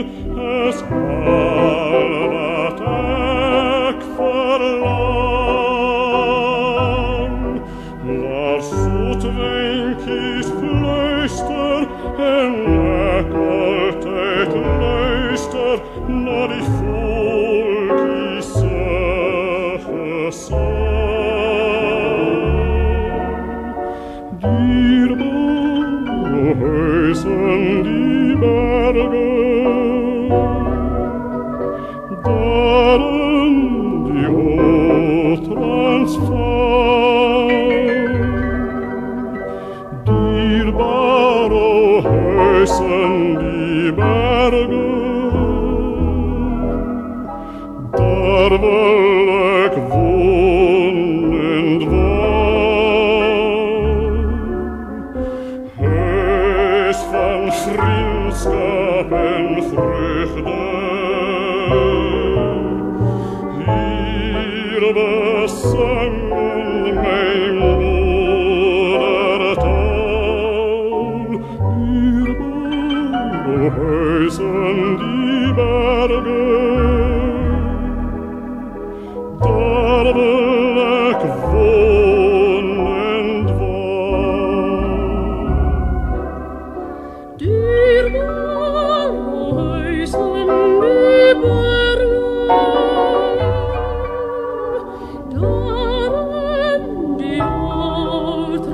es al wat ek verlang. Laat zoet windjes fluister en ek altyd luister na die voeltjies se gesang. Dierbare huis in die bergen, daar in die Hoogtransvaal. Dierbare huis in die bergen, daar wil ek woon en dwaal. Huis van vriendskap en vreugde, hier besing my moedertaal. Dierbare huis in die bergen, daar wil ek woon en dwaal. Dierbare huis in die bergen, daar in die Hoogtransvaal.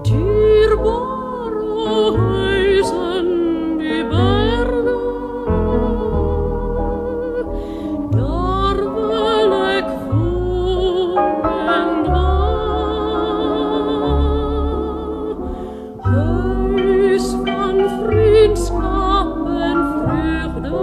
Dierbare huis in die bergen, daar wil ek woon en dwaal. Huis van vriendskap en vreugde,